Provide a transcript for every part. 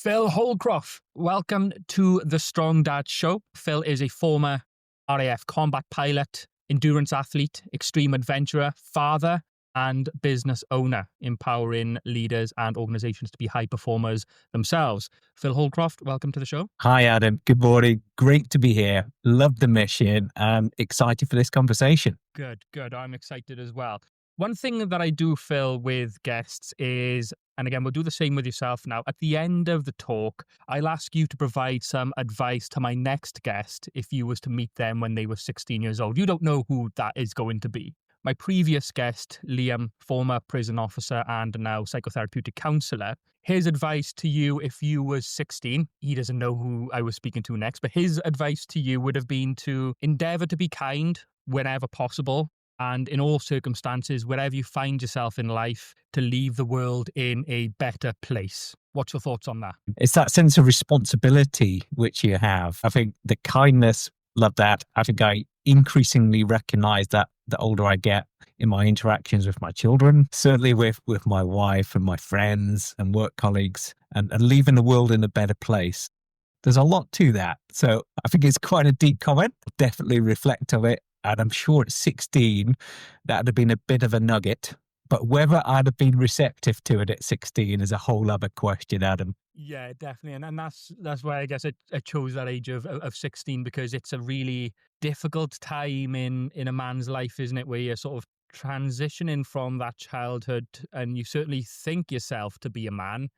Phil Holdcroft, welcome to the Strong Dad Show. Phil is a former RAF combat pilot, endurance athlete, extreme adventurer, father, and business owner, empowering leaders and organizations to be high performers themselves. Phil Holdcroft, welcome to the show. Hi, Adam. Good morning. Great to be here. Love the mission. I'm excited for this conversation. Good. I'm excited as well. One thing that I do, Phil, with guests is, and again, we'll do the same with yourself now, at the end of the talk, I'll ask you to provide some advice to my next guest if you was to meet them when they were 16 years old. You don't know who that is going to be. My previous guest, Liam, former prison officer and now psychotherapeutic counsellor, his advice to you if you was 16, he doesn't know who I was speaking to next, but his advice to you would have been to endeavour to be kind whenever possible, and in all circumstances, wherever you find yourself in life, to leave the world in a better place. What's your thoughts on that? It's that sense of responsibility which you have. I think the kindness, love that. I think I increasingly recognize that the older I get in my interactions with my children, certainly with my wife and my friends and work colleagues, and leaving the world in a better place. There's a lot to that. So I think it's quite a deep comment. Definitely reflect on it. And I'm sure at 16, that would have been a bit of a nugget. But whether I'd have been receptive to it at 16 is a whole other question, Adam. Yeah, definitely. And that's why I guess I chose that age of 16, because it's a really difficult time in a man's life, isn't it? Where you're sort of transitioning from that childhood and you certainly think yourself to be a man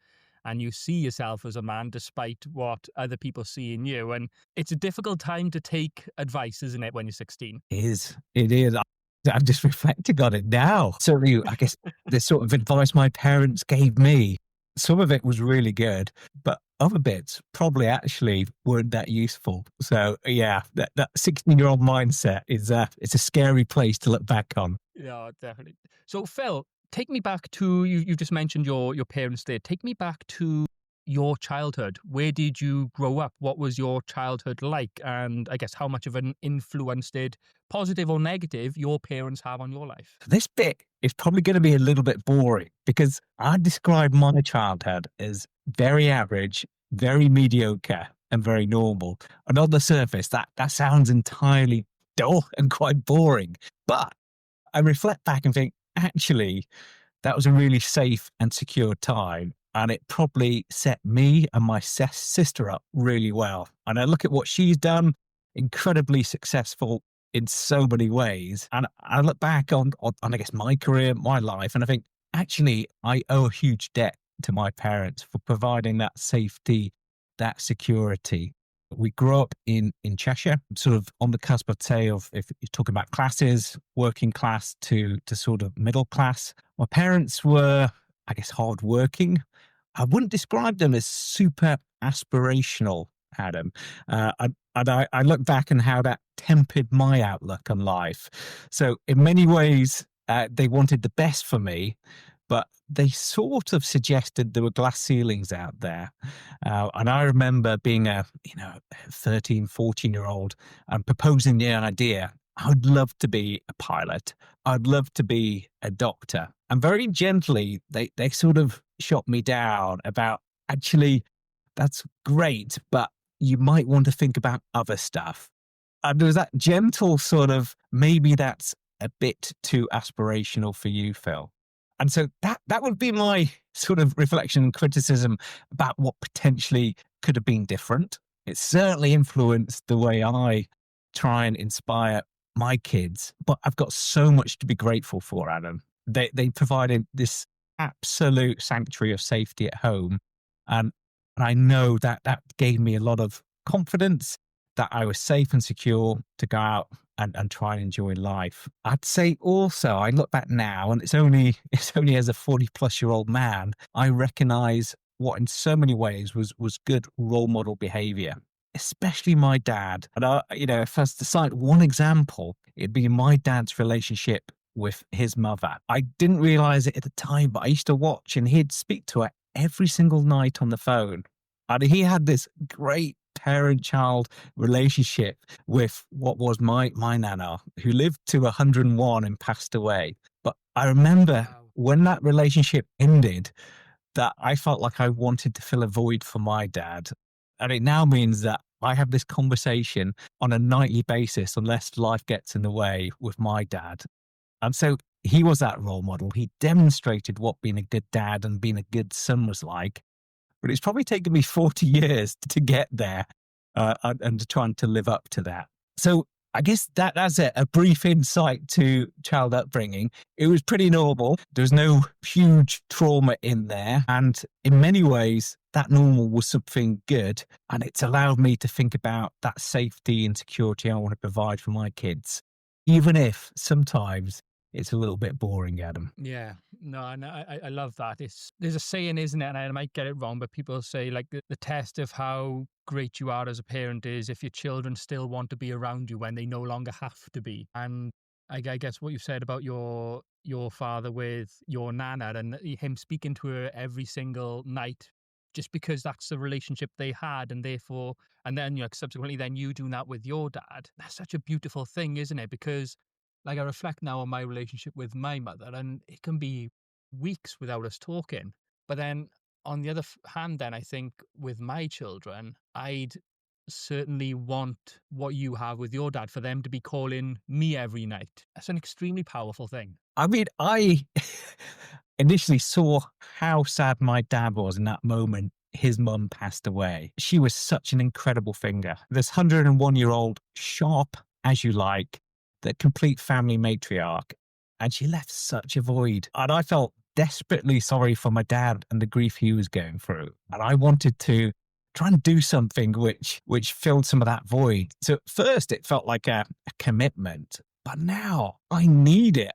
and you see yourself as a man despite what other people see in you. And it's a difficult time to take advice, isn't it, when you're 16? It is. I'm just reflecting on it now. Certainly, I guess the sort of advice my parents gave me, some of it was really good, but other bits probably actually weren't that useful. So yeah, that 16-year-old mindset it's a scary place to look back on. Yeah, definitely. So Phil, take me back to, you just mentioned your parents there. Take me back to your childhood. Where did you grow up? What was your childhood like? And I guess how much of an influence did, positive or negative, your parents have on your life? This bit is probably going to be a little bit boring because I describe my childhood as very average, very mediocre, and very normal. And on the surface, that sounds entirely dull and quite boring. But I reflect back and think, actually, that was a really safe and secure time. And it probably set me and my sister up really well. And I look at what she's done, incredibly successful in so many ways. And I look back on I guess, my career, my life, and I think, actually, I owe a huge debt to my parents for providing that safety, that security. We grew up in Cheshire, sort of on the cusp, I'd say, of, if you're talking about classes, working class to sort of middle class. My parents were, I guess, hardworking. I wouldn't describe them as super aspirational, Adam. I look back on how that tempered my outlook on life. So in many ways, they wanted the best for me, but they sort of suggested there were glass ceilings out there. And I remember being a 13, 14-year-old and proposing the idea, I'd love to be a pilot. I'd love to be a doctor. And very gently, they sort of shot me down about, actually, that's great, but you might want to think about other stuff. And there was that gentle sort of, maybe that's a bit too aspirational for you, Phil. And so that would be my sort of reflection and criticism about what potentially could have been different. It certainly influenced the way I try and inspire my kids, but I've got so much to be grateful for, Adam. They provided this absolute sanctuary of safety at home. And I know that gave me a lot of confidence that I was safe and secure to go out and try and enjoy life. I'd say also, I look back now, and it's only as a 40-plus-year-old man, I recognize what in so many ways was good role model behavior, especially my dad. And if I was to cite one example, it'd be my dad's relationship with his mother. I didn't realize it at the time, but I used to watch, and he'd speak to her every single night on the phone. And he had this great parent-child relationship with what was my nana, who lived to 101 and passed away. But I remember when that relationship ended, that I felt like I wanted to fill a void for my dad. And it now means that I have this conversation on a nightly basis, unless life gets in the way, with my dad. And so he was that role model. He demonstrated what being a good dad and being a good son was like. But it's probably taken me 40 years to get there, and trying to live up to that. So I guess that's it. A brief insight to child upbringing. It was pretty normal. There was no huge trauma in there. And in many ways, that normal was something good. And it's allowed me to think about that safety and security I want to provide for my kids, even if sometimes it's a little bit boring, Adam. Yeah, no, and I love that. There's a saying, isn't it? And I might get it wrong, but people say like the test of how great you are as a parent is if your children still want to be around you when they no longer have to be. And I guess what you said about your father with your nana and him speaking to her every single night, just because that's the relationship they had, and therefore, and then subsequently, then you doing that with your dad. That's such a beautiful thing, isn't it? Because like I reflect now on my relationship with my mother, and it can be weeks without us talking. But then on the other hand, then I think with my children, I'd certainly want what you have with your dad for them to be calling me every night. That's an extremely powerful thing. I mean, I initially saw how sad my dad was in that moment his mum passed away. She was such an incredible figure. This 101-year-old, sharp as you like, the complete family matriarch. And she left such a void. And I felt desperately sorry for my dad and the grief he was going through. And I wanted to try and do something which filled some of that void. So at first it felt like a commitment, but now I need it.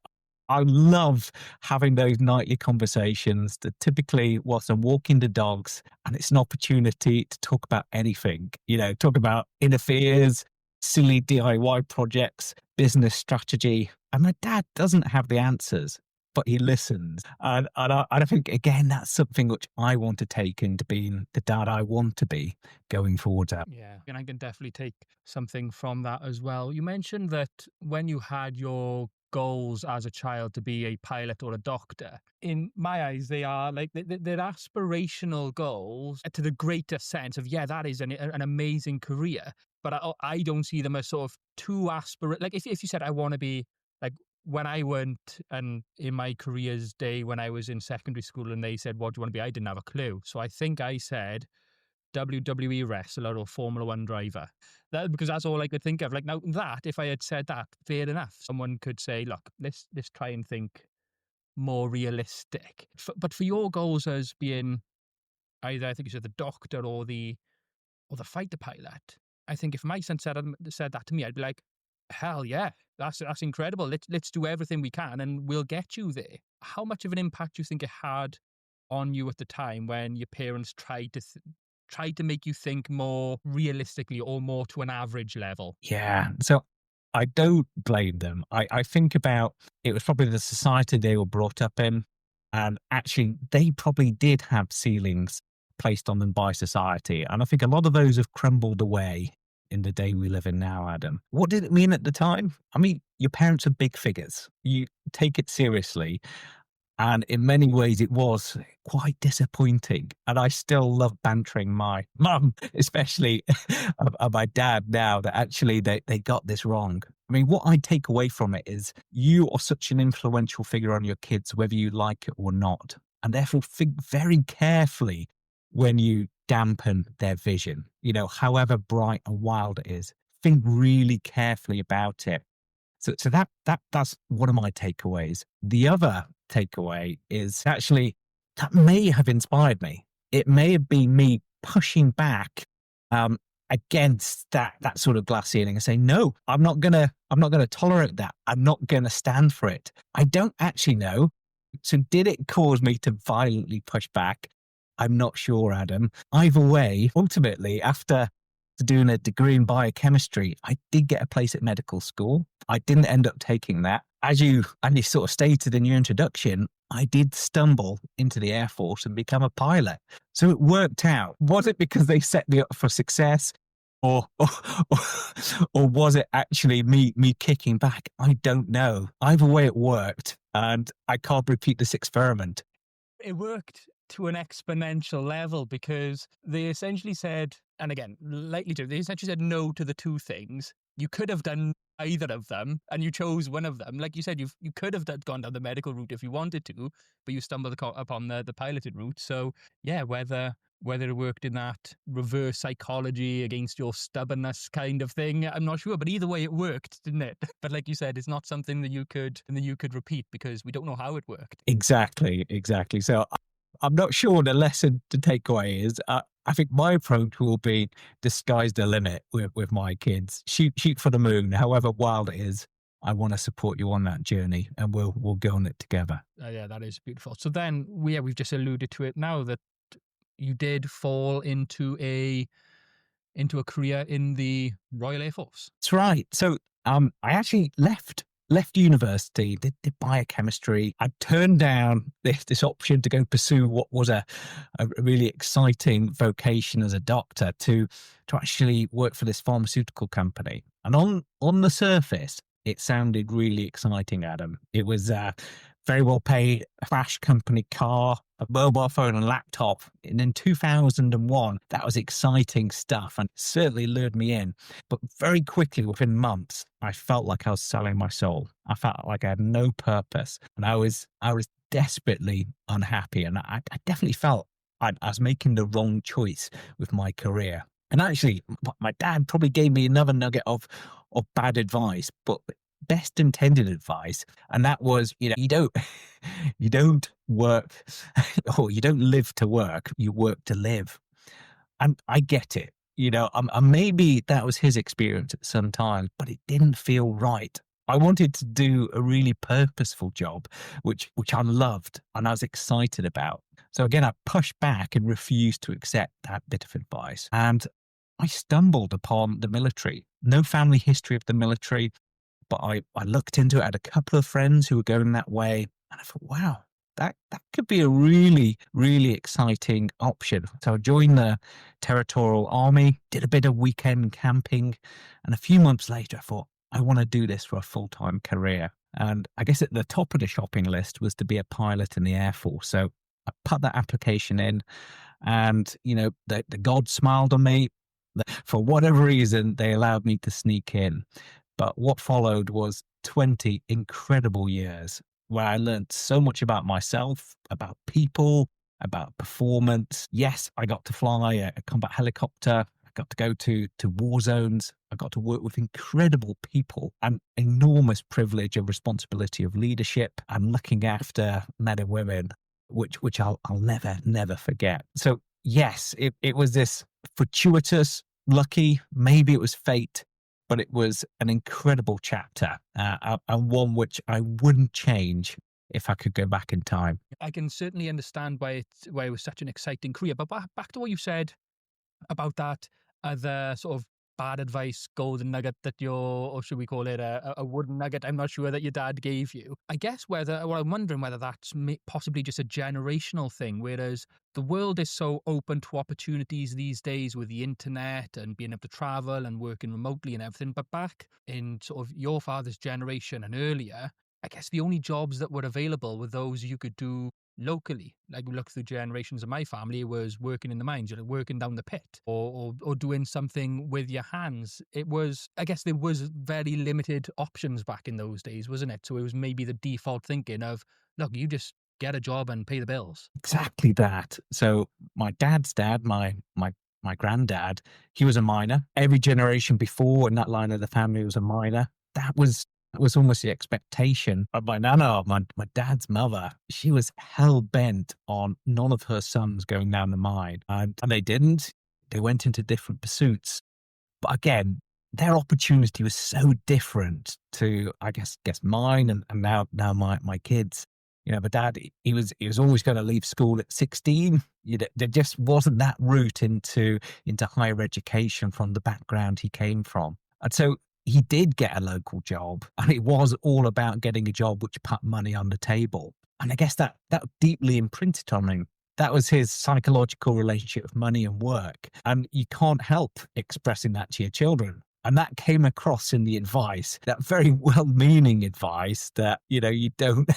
I love having those nightly conversations that typically whilst I'm walking the dogs, and it's an opportunity to talk about anything, talk about inner fears, silly DIY projects, business strategy. And my dad doesn't have the answers, but he listens. And I think, again, that's something which I want to take into being the dad I want to be going forward. Yeah, and I can definitely take something from that as well. You mentioned that when you had your goals as a child to be a pilot or a doctor, in my eyes, they are like they're aspirational goals to the greater sense of, yeah, that is an amazing career. But I don't see them as sort of too like if you said I want to be like, when I went and in my career's day when I was in secondary school and they said, what do you want to be? I didn't have a clue. So I think I said WWE wrestler or Formula One driver. Because that's all I could think of. Like now that, if I had said that, fair enough. Someone could say, look, let's try and think more realistic. But for your goals as being either, I think you said the doctor or the fighter pilot, I think if my son said that to me, I'd be like, hell yeah, that's incredible. Let's do everything we can and we'll get you there. How much of an impact do you think it had on you at the time when your parents tried to make you think more realistically or more to an average level? Yeah. So I don't blame them. I think about it was probably the society they were brought up in. And actually, they probably did have ceilings placed on them by society. And I think a lot of those have crumbled away in the day we live in now, Adam. What did it mean at the time? I mean, your parents are big figures. You take it seriously. And in many ways, it was quite disappointing. And I still love bantering my mum, especially my dad now, that actually they got this wrong. I mean, what I take away from it is you are such an influential figure on your kids, whether you like it or not. And therefore, think very carefully when you dampen their vision, however bright and wild it is. Think really carefully about it. So that's one of my takeaways. The other takeaway is actually that may have inspired me. It may have been me pushing back against that sort of glass ceiling and saying, no, I'm not gonna tolerate that. I'm not gonna stand for it. I don't actually know. So did it cause me to violently push back? I'm not sure, Adam. Either way, ultimately, after doing a degree in biochemistry, I did get a place at medical school. I didn't end up taking that. As you sort of stated in your introduction, I did stumble into the Air Force and become a pilot. So it worked out. Was it because they set me up for success? Or was it actually me kicking back? I don't know. Either way, it worked. And I can't repeat this experiment. It worked to an exponential level, because they essentially said, and again, likely to, they essentially said no to the two things. You could have done either of them, and you chose one of them. Like you said, you could have gone down the medical route if you wanted to, but you stumbled upon the piloted route. So yeah, whether it worked in that reverse psychology against your stubbornness kind of thing, I'm not sure. But either way, it worked, didn't it? But like you said, it's not something that you could repeat, because we don't know how it worked. Exactly, exactly. So I'm not sure the lesson to take away is. I think my approach will be the sky's the limit with my kids. Shoot for the moon, however wild it is. I want to support you on that journey, and we'll go on it together. Yeah, that is beautiful. So then, we've just alluded to it now that you did fall into a career in the Royal Air Force. That's right. So I actually left university, did biochemistry. I turned down this option to go pursue what was a really exciting vocation as a doctor to actually work for this pharmaceutical company. And on the surface, it sounded really exciting, Adam. It was very well paid, a flash company car, a mobile phone and laptop. And in 2001, that was exciting stuff and certainly lured me in. But very quickly, within months, I felt like I was selling my soul. I felt like I had no purpose, and I was desperately unhappy. And I definitely felt I was making the wrong choice with my career. And actually, my dad probably gave me another nugget of bad advice, but best intended advice. And that was, you don't work or you don't live to work, you work to live. And I get it, and maybe that was his experience at some time, but it didn't feel right. I wanted to do a really purposeful job, which I loved and I was excited about. So again, I pushed back and refused to accept that bit of advice. And I stumbled upon the military. No family history of the military, but I looked into it. I had a couple of friends who were going that way, and I thought, wow, that could be a really, really exciting option. So I joined the Territorial Army, did a bit of weekend camping, and a few months later, I thought, I want to do this for a full-time career. And I guess at the top of the shopping list was to be a pilot in the Air Force. So I put that application in, and, the gods smiled on me. For whatever reason, they allowed me to sneak in. But what followed was 20 incredible years where I learned so much about myself, about people, about performance. Yes, I got to fly a combat helicopter. I got to go to war zones. I got to work with incredible people, and enormous privilege and responsibility of leadership and looking after men and women, which I'll never forget. So yes, it was this fortuitous, lucky, maybe it was fate, but it was an incredible chapter, and one which I wouldn't change if I could go back in time. I can certainly understand why it was such an exciting career. But back to what you said about that other sort of bad advice, golden nugget that or should we call it a wooden nugget, I'm not sure, that your dad gave you. I guess I'm wondering whether that's possibly just a generational thing, whereas the world is so open to opportunities these days with the internet and being able to travel and working remotely and everything. But back in sort of your father's generation and earlier, I guess the only jobs that were available were those you could do locally. Like, we look through generations of my family, was working in the mines, working down the pit, or doing something with your hands. I guess there was very limited options back in those days, wasn't it? So it was maybe the default thinking of, look, you just get a job and pay the bills. Exactly that. So my dad's dad, my granddad, he was a miner. Every generation before in that line of the family was a miner. That was almost the expectation. But my nana, my dad's mother, she was hell-bent on none of her sons going down the mine. And they didn't. They went into different pursuits. But again, their opportunity was so different to, I guess mine and now my kids. But dad, he was always going to leave school at 16. There just wasn't that route into higher education from the background he came from. And so he did get a local job, and it was all about getting a job which put money on the table. And I guess that deeply imprinted on him. That was his psychological relationship with money and work. And you can't help expressing that to your children. And that came across in the advice, that very well-meaning advice that, you don't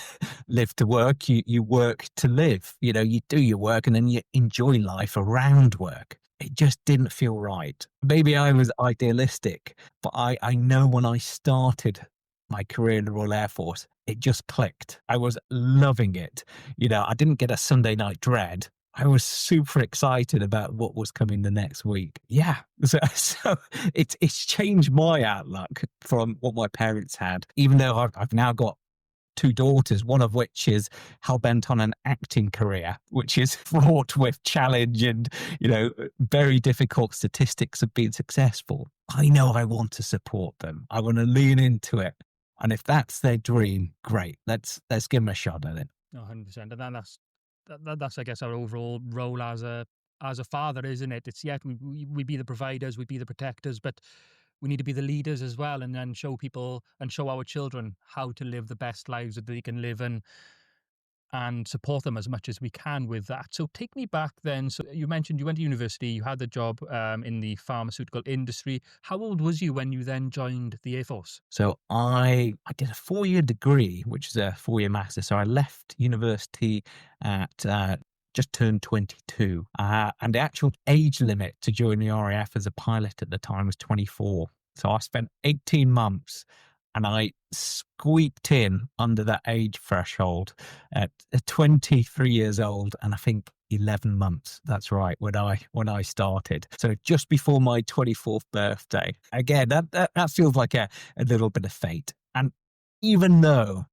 live to work, you work to live. You do your work and then you enjoy life around work. It just didn't feel right. Maybe I was idealistic, but I know when I started my career in the Royal Air Force, it just clicked. I was loving it. I didn't get a Sunday night dread. I was super excited about what was coming the next week. Yeah. So it's changed my outlook from what my parents had, even though I've now got two daughters, one of which is hell-bent on an acting career, which is fraught with challenge and, very difficult statistics of being successful. I know I want to support them. I want to lean into it. And if that's their dream, great. Let's give them a shot at it. 100%. And then that's I guess our overall role as a father, isn't it? It's we be the providers, we be the protectors, but we need to be the leaders as well, and then show people and show our children how to live the best lives that they can live, and support them as much as we can with that. So take me back then. So you mentioned you went to university, you had the job in the pharmaceutical industry. How old was you when you then joined the Air Force? So I did a 4-year degree, which is a 4-year master. So I left university at just turned 22. And the actual age limit to join the RAF as a pilot at the time was 24. So I spent 18 months and I squeaked in under that age threshold at 23 years old, and I think 11 months. That's right, when I started. So just before my 24th birthday. Again, that feels like a little bit of fate. And even though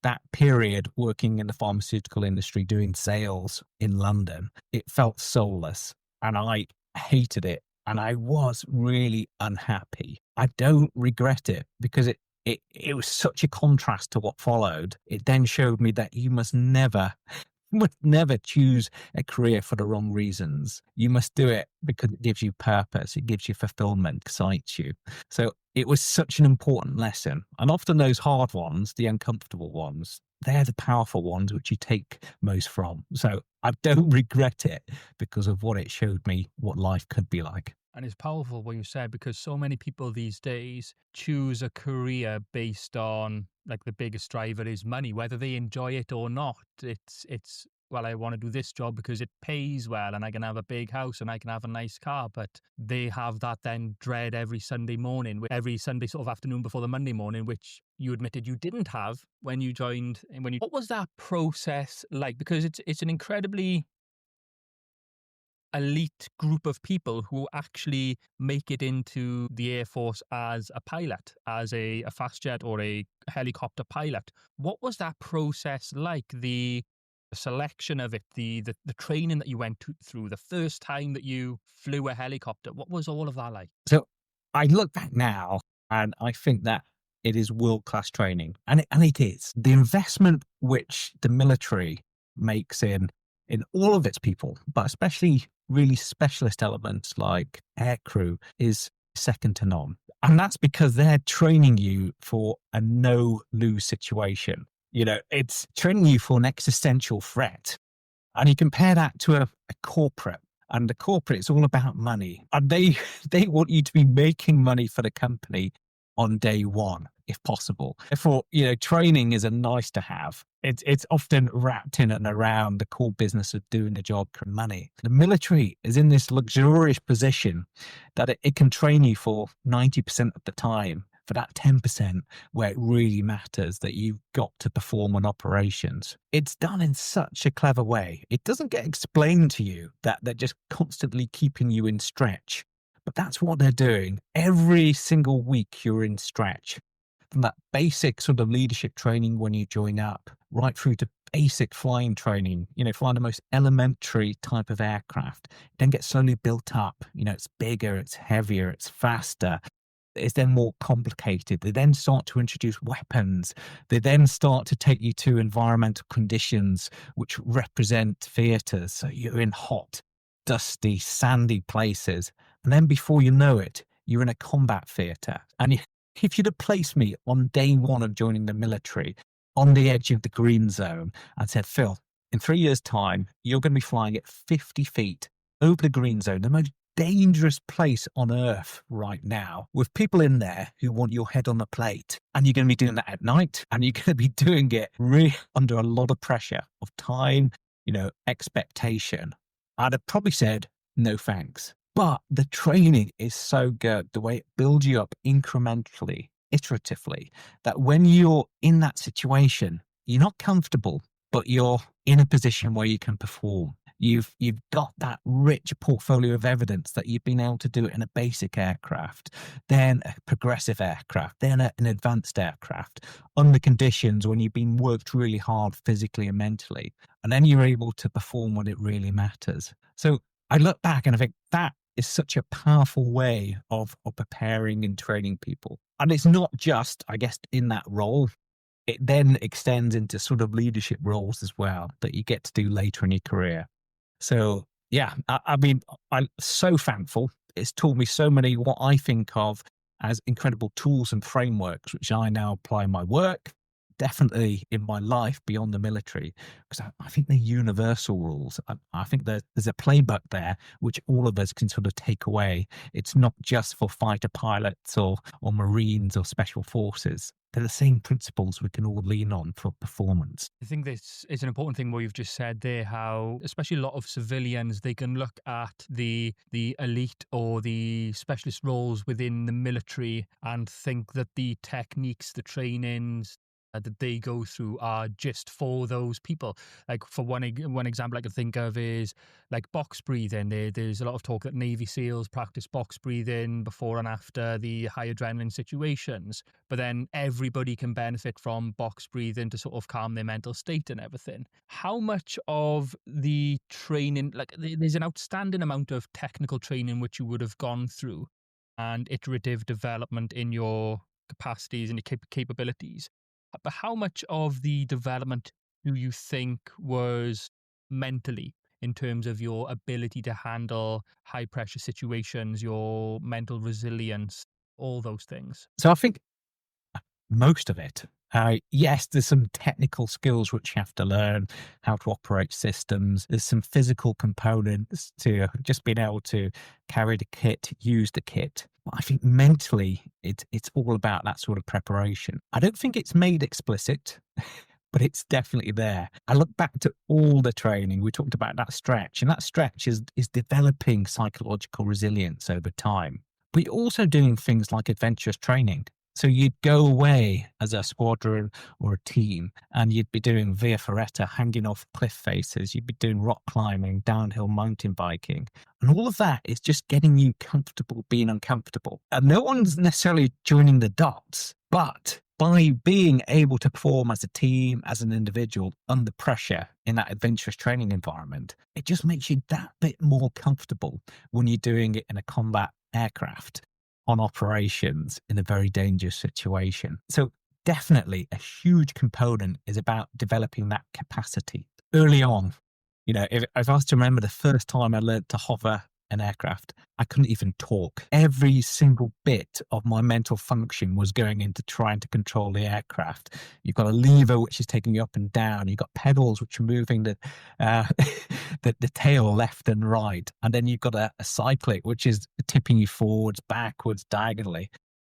that period working in the pharmaceutical industry doing sales in London, it felt soulless and I hated it and I was really unhappy. I don't regret it because it was such a contrast to what followed. It then showed me that you must never choose a career for the wrong reasons. You must do it because it gives you purpose, it gives you fulfillment, excites you. So it was such an important lesson. And often those hard ones, the uncomfortable ones, they're the powerful ones which you take most from. So I don't regret it because of what it showed me what life could be like. And it's powerful what you said, because so many people these days choose a career based on, like, the biggest driver is money, whether they enjoy it or not. It's well, I want to do this job because it pays well and I can have a big house and I can have a nice car. But they have that then dread every Sunday morning, every Sunday sort of afternoon before the Monday morning, which you admitted you didn't have when you joined. What was that process like? Because it's an incredibly elite group of people who actually make it into the Air Force as a pilot, as a fast jet or a helicopter pilot. What was that process like? The selection of it, the training that you went through, the first time that you flew a helicopter, what was all of that like? So I look back now and I think that it is world-class training. And it is. The investment which the military makes in all of its people, but especially really specialist elements like aircrew, is second to none. And that's because they're training you for a no-lose situation. It's training you for an existential threat. And you compare that to a corporate. And the corporate is all about money. And they want you to be making money for the company on day one, if possible. Therefore, training is a nice to have. It's often wrapped in and around the core business of doing the job for money. The military is in this luxurious position that it can train you for 90% of the time, for that 10% where it really matters that you've got to perform on operations. It's done in such a clever way. It doesn't get explained to you that they're just constantly keeping you in stretch. But that's what they're doing. Every single week you're in stretch. From that basic sort of leadership training when you join up, right through to basic flying training, flying the most elementary type of aircraft. It then gets slowly built up. It's bigger, it's heavier, it's faster. It's then more complicated. They then start to introduce weapons. They then start to take you to environmental conditions which represent theatres. So you're in hot, dusty, sandy places. And then before you know it, you're in a combat theatre. And if you'd have placed me on day one of joining the military on the edge of the green zone and said, Phil, in 3 years' time, you're going to be flying at 50 feet over the green zone, the most dangerous place on earth right now with people in there who want your head on the plate. And you're going to be doing that at night, and you're going to be doing it really under a lot of pressure of time, expectation. I'd have probably said, no thanks. But the training is so good, the way it builds you up incrementally, iteratively, that when you're in that situation, you're not comfortable, but you're in a position where you can perform. You've got that rich portfolio of evidence that you've been able to do it in a basic aircraft, then a progressive aircraft, then an advanced aircraft, under conditions when you've been worked really hard physically and mentally, and then you're able to perform when it really matters. So I look back and I think that is such a powerful way of preparing and training people. And it's not just, I guess, in that role. It then extends into sort of leadership roles as well that you get to do later in your career. So yeah, I mean, I'm so thankful. It's taught me so many what I think of as incredible tools and frameworks, which I now apply in my work, definitely in my life beyond the military, because I think they're universal rules. I think there's a playbook there which all of us can sort of take away. It's not just for fighter pilots or Marines or special forces. They're the same principles we can all lean on for performance. I think this is an important thing what you've just said there, how especially a lot of civilians, they can look at the elite or the specialist roles within the military and think that the techniques, the trainings that they go through are just for those people. Like for one example I can think of is like box breathing. There's a lot of talk that Navy SEALs practice box breathing before and after the high adrenaline situations, but then everybody can benefit from box breathing to sort of calm their mental state and everything. How much of the training, like there's an outstanding amount of technical training which you would have gone through and iterative development in your capacities and your capabilities. But how much of the development do you think was mentally in terms of your ability to handle high pressure situations, your mental resilience, all those things? So I think most of it. Yes, there's some technical skills which you have to learn, how to operate systems. There's some physical components to just being able to carry the kit, use the kit. But I think mentally, it's all about that sort of preparation. I don't think it's made explicit, but it's definitely there. I look back to all the training. We talked about that stretch, and that stretch is developing psychological resilience over time. But you're also doing things like adventurous training. So you'd go away as a squadron or a team, and you'd be doing via ferrata, hanging off cliff faces. You'd be doing rock climbing, downhill mountain biking. And all of that is just getting you comfortable being uncomfortable. And no one's necessarily joining the dots, but by being able to perform as a team, as an individual, under pressure in that adventurous training environment, it just makes you that bit more comfortable when you're doing it in a combat aircraft on operations in a very dangerous situation. So definitely a huge component is about developing that capacity early on. If I was to remember the first time I learned to hover an aircraft, I couldn't even talk. Every single bit of my mental function was going into trying to control the aircraft. You've got a lever which is taking you up and down. You've got pedals which are moving uh, the tail left and right. And then you've got a cyclic which is tipping you forwards, backwards, diagonally.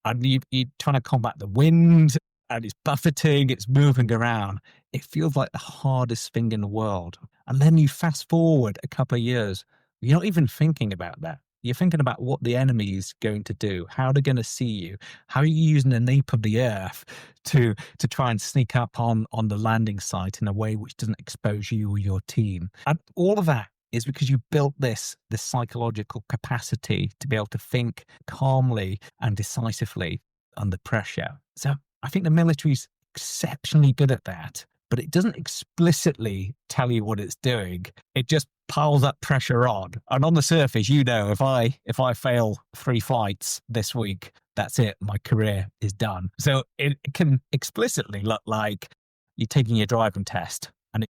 And you're trying to combat the wind, and it's buffeting, it's moving around. It feels like the hardest thing in the world. And then you fast forward a couple of years, you're not even thinking about that. You're thinking about what the enemy is going to do, how they're going to see you, how are you using the nape of the earth to try and sneak up on the landing site in a way which doesn't expose you or your team. And all of that is because you built this psychological capacity to be able to think calmly and decisively under pressure. So I think the military's exceptionally good at that, but it doesn't explicitly tell you what it's doing. It just piles up pressure on. And on the surface, if I fail 3 flights this week, that's it. My career is done. So it can explicitly look like you're taking your driving test. And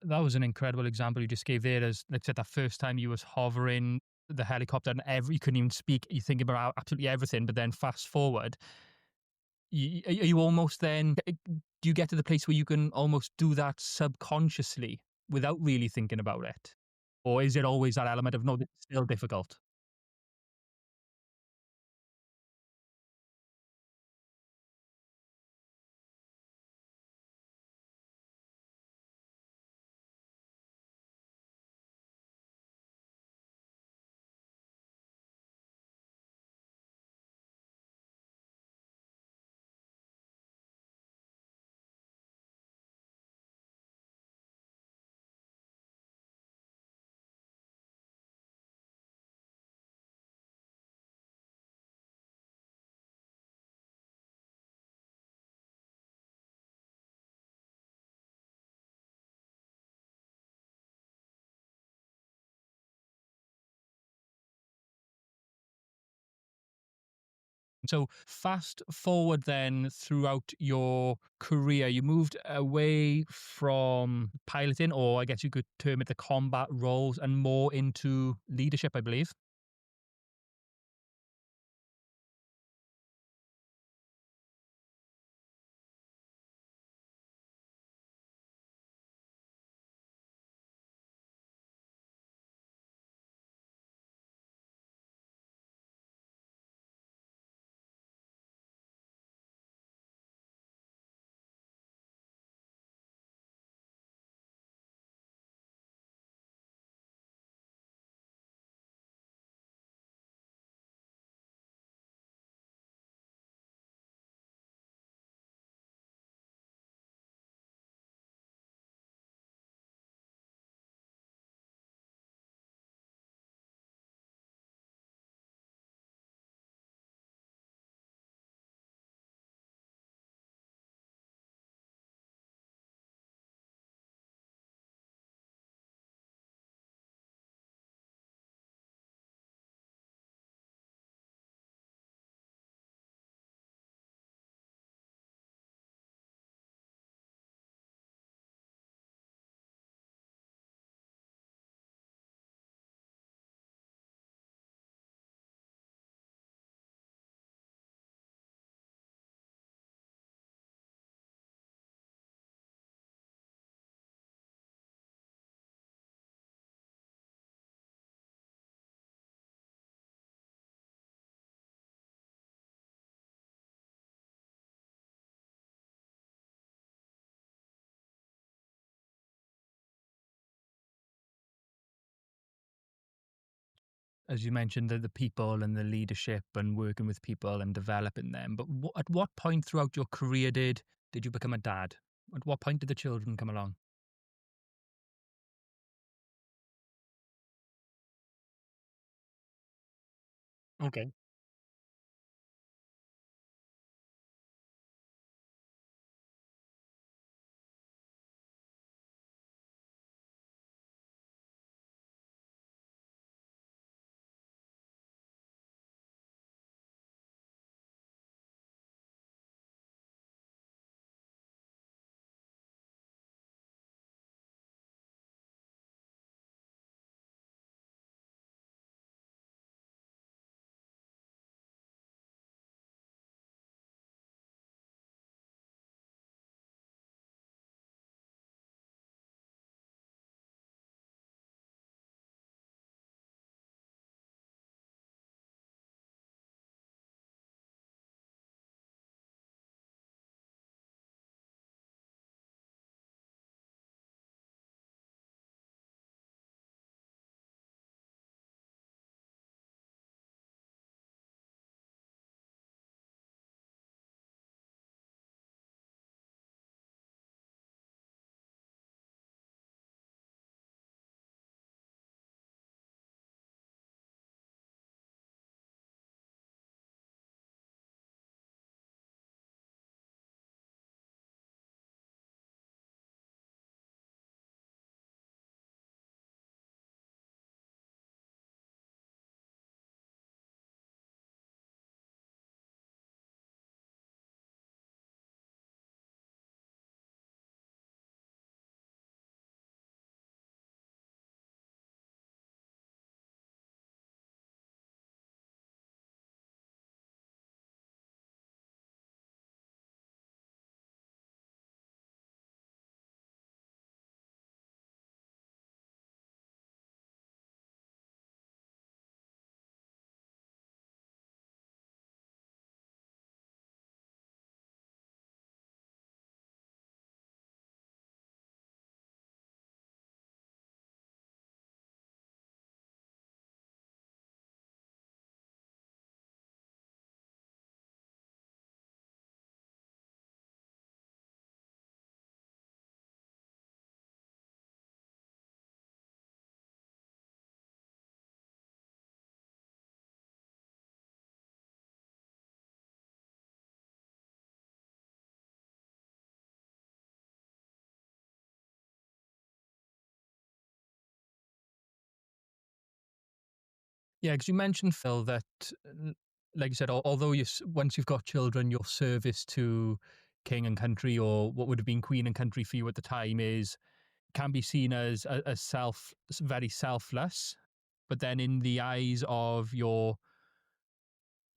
That was an incredible example you just gave there. As like I said, that first time you was hovering. the helicopter and you couldn't even speak. You think about absolutely everything, but then fast forward, are you almost then? Do you get to the place where you can almost do that subconsciously without really thinking about it, or is it always that element of no, it's still difficult? So fast forward then throughout your career, you moved away from piloting, or I guess you could term it the combat roles, and more into leadership, I believe. As you mentioned, the people and the leadership and working with people and developing them. But at what point throughout your career did you become a dad? At what point did the children come along? Okay. Yeah, because you mentioned, Phil, that, like you said, although once you've got children, your service to king and country, or what would have been queen and country for you at the time, is can be seen as very selfless. But then, in the eyes of your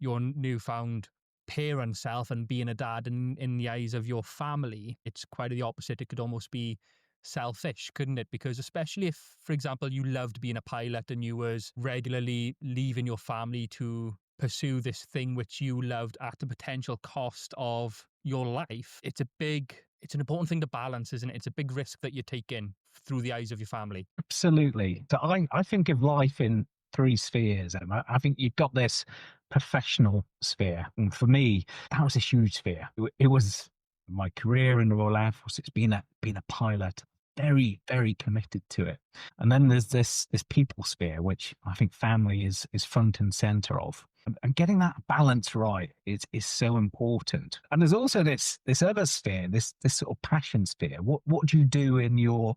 newfound parent self and being a dad, in the eyes of your family, it's quite the opposite. It could almost be selfish, couldn't it? Because especially if, for example, you loved being a pilot and you was regularly leaving your family to pursue this thing which you loved at the potential cost of your life, it's an important thing to balance, isn't it? It's a big risk that you're taking through the eyes of your family. Absolutely. So I think of life in three spheres, Emma. I think you've got this professional sphere. And for me, that was a huge sphere. It was my career in the Royal Air Force. It's been a pilot, very, very committed to it. And then there's this people sphere, which I think family is front and center of. And getting that balance right is so important. And there's also this other sphere, this sort of passion sphere. What do you do in your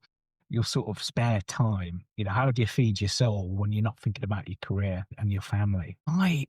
sort of spare time? You know, how do you feed your soul when you're not thinking about your career and your family? I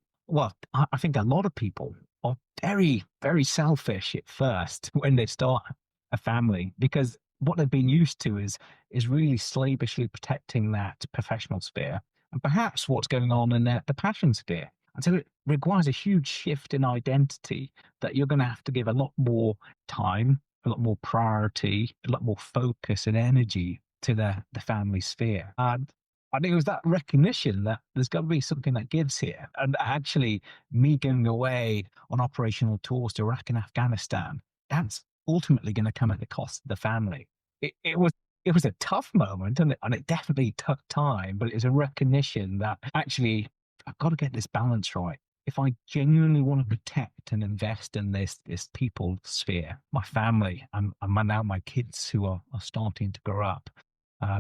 think a lot of people are very, very selfish at first when they start a family, because what they've been used to is really slavishly protecting that professional sphere and perhaps what's going on in the passion sphere. And so it requires a huge shift in identity that you're going to have to give a lot more time, a lot more priority, a lot more focus and energy to the family sphere. And I think it was that recognition that there's got to be something that gives here. And actually, me going away on operational tours to Iraq and Afghanistan, that's ultimately going to come at the cost of the family. It was a tough moment, and it definitely took time, but it was a recognition that actually I've got to get this balance right. If I genuinely want to protect and invest in this people sphere, my family, and now my kids who are starting to grow up,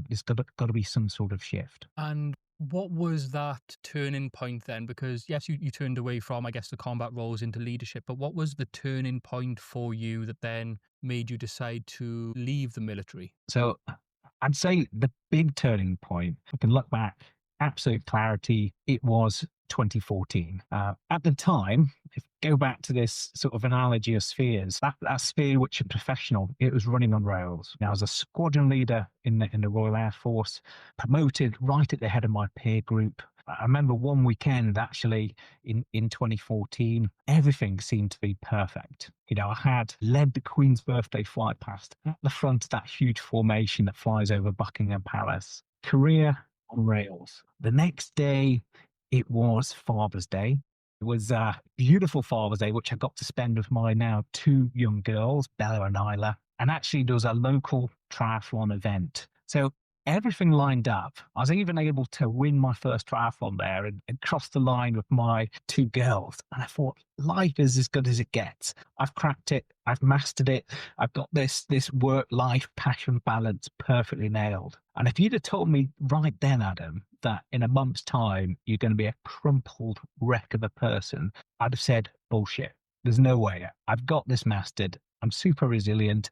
there's got to be some sort of shift. And what was that turning point then? Because yes, you turned away from, I guess, the combat roles into leadership, but what was the turning point for you that then made you decide to leave the military? So I'd say the big turning point, I can look back, absolute clarity, it was 2014. At the time, if you go back to this sort of analogy of spheres, that sphere which is professional, it was running on rails. Now, as a squadron leader in the Royal Air Force, promoted right at the head of my peer group. I remember one weekend actually in 2014, everything seemed to be perfect. You know, I had led the Queen's birthday flight past at the front of that huge formation that flies over Buckingham Palace. Career on rails. The next day, it was Father's Day. It was a beautiful Father's Day, which I got to spend with my now two young girls, Bella and Isla. And actually, there was a local triathlon event. So everything lined up. I was even able to win my first triathlon there and cross the line with my two girls. And I thought, life is as good as it gets. I've cracked it. I've mastered it. I've got this work-life passion balance perfectly nailed. And if you'd have told me right then, Adam, that in a month's time, you're going to be a crumpled wreck of a person, I'd have said, bullshit. There's no way. I've got this mastered. I'm super resilient.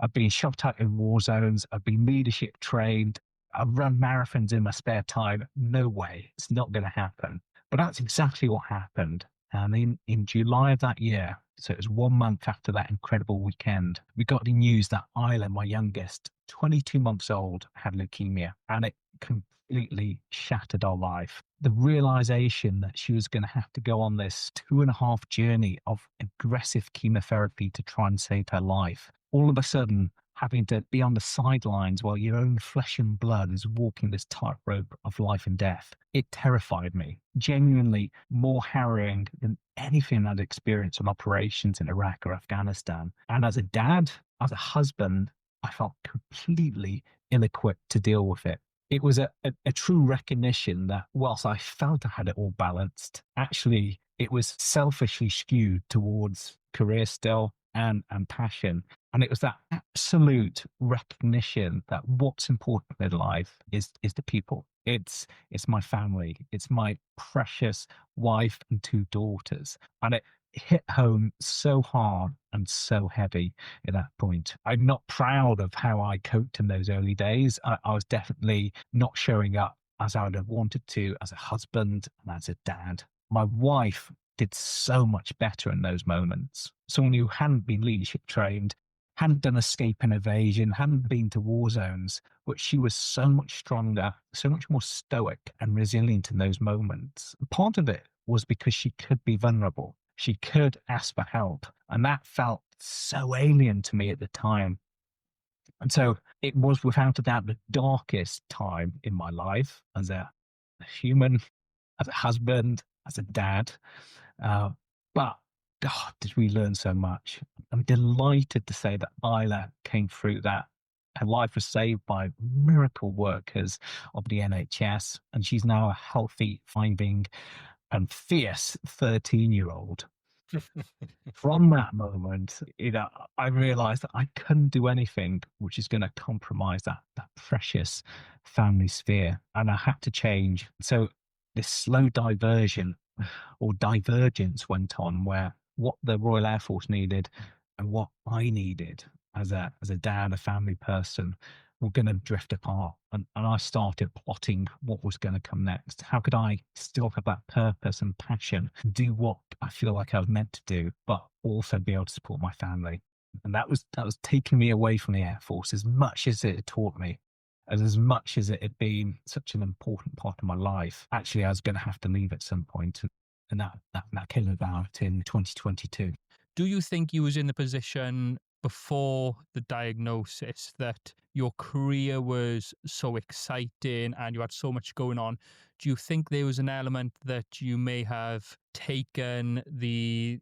I've been shot at in war zones. I've been leadership trained. I've run marathons in my spare time. No way. It's not going to happen. But that's exactly what happened. And in July of that year, so it was 1 month after that incredible weekend, we got the news that Isla, my youngest, 22 months old, had leukemia. And it completely shattered our life. The realization that she was going to have to go on this 2.5 journey of aggressive chemotherapy to try and save her life. All of a sudden, having to be on the sidelines while your own flesh and blood is walking this tightrope of life and death. It terrified me, genuinely more harrowing than anything I'd experienced on operations in Iraq or Afghanistan. And as a dad, as a husband, I felt completely ill-equipped to deal with it. It was a true recognition that whilst I felt I had it all balanced, actually it was selfishly skewed towards career still and passion. And it was that absolute recognition that what's important in life is the people. It's my family. It's my precious wife and two daughters. And it hit home so hard and so heavy at that point. I'm not proud of how I coped in those early days. I was definitely not showing up as I would have wanted to as a husband and as a dad. My wife did so much better in those moments. Someone who hadn't been leadership trained, hadn't done escape and evasion, hadn't been to war zones, but she was so much stronger, so much more stoic and resilient in those moments. Part of it was because she could be vulnerable. She could ask for help. And that felt so alien to me at the time. And so it was without a doubt the darkest time in my life as a human, as a husband, as a dad. Uh, but God, did we learn so much? I'm delighted to say that Isla came through that. Her life was saved by miracle workers of the NHS, and she's now a healthy, thriving, and fierce 13-year-old. From that moment, I realized that I couldn't do anything which is going to compromise that precious family sphere. And I had to change. So this slow diversion or divergence went on where what the Royal Air Force needed and what I needed as a dad, a family person, were going to drift apart. And I started plotting what was going to come next. How could I still have that purpose and passion, do what I feel like I was meant to do, but also be able to support my family? And that was taking me away from the Air Force as much as it had taught me. As much as it had been such an important part of my life, actually, I was going to have to leave at some point, and that came about in 2022. Do you think you was in the position before the diagnosis that your career was so exciting and you had so much going on? Do you think there was an element that you may have taken the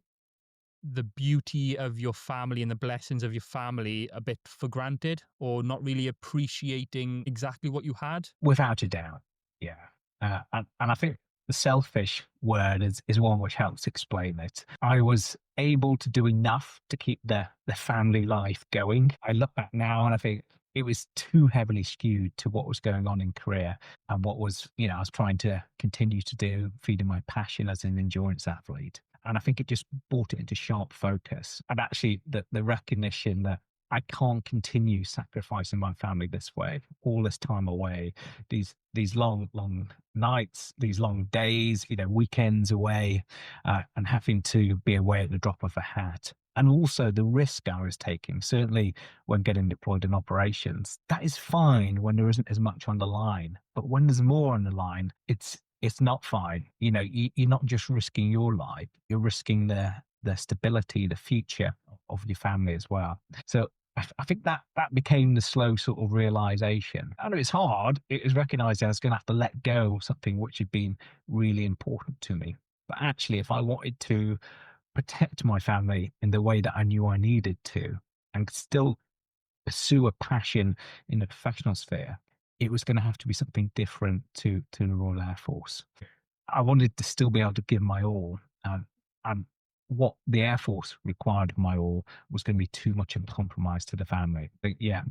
beauty of your family and the blessings of your family a bit for granted, or not really appreciating exactly what you had? Without a doubt, yeah. And I think the selfish word is one which helps explain it. I was able to do enough to keep the family life going. I look back now and I think it was too heavily skewed to what was going on in career and what was, I was trying to continue to do, feeding my passion as an endurance athlete. And I think it just brought it into sharp focus. And actually, the recognition that I can't continue sacrificing my family this way, all this time away, these long, long nights, these long days, weekends away, and having to be away at the drop of a hat. And also the risk I was taking, certainly when getting deployed in operations, that is fine when there isn't as much on the line. But when there's more on the line, it's not fine. You're not just risking your life, you're risking the stability, the future of your family as well. So I think that became the slow sort of realization. I know it's hard. It was recognizing I was going to have to let go of something which had been really important to me. But actually, if I wanted to protect my family in the way that I knew I needed to and still pursue a passion in the professional sphere, it was going to have to be something different to the Royal Air Force. I wanted to still be able to give my all, and what the Air Force required of my all was going to be too much of a compromise to the family. But yeah,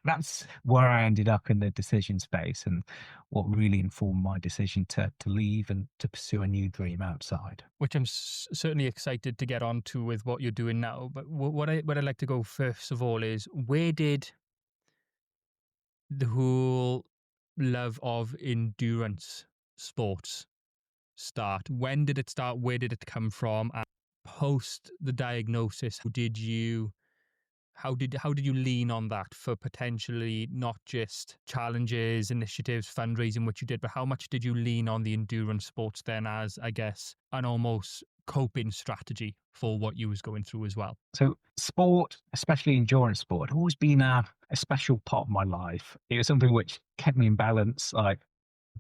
that's where I ended up in the decision space, and what really informed my decision to leave and to pursue a new dream outside. Which I'm certainly excited to get on to with what you're doing now. But what I'd like to go first of all is, where did the whole love of endurance sports start? When did it start? Where did it come from? And post the diagnosis, how did you lean on that for potentially not just challenges, initiatives, fundraising, which you did, but how much did you lean on the endurance sports then as, I guess, an almost coping strategy for what you was going through as well? So sport, especially endurance sport, had always been a special part of my life. It was something which kept me in balance. I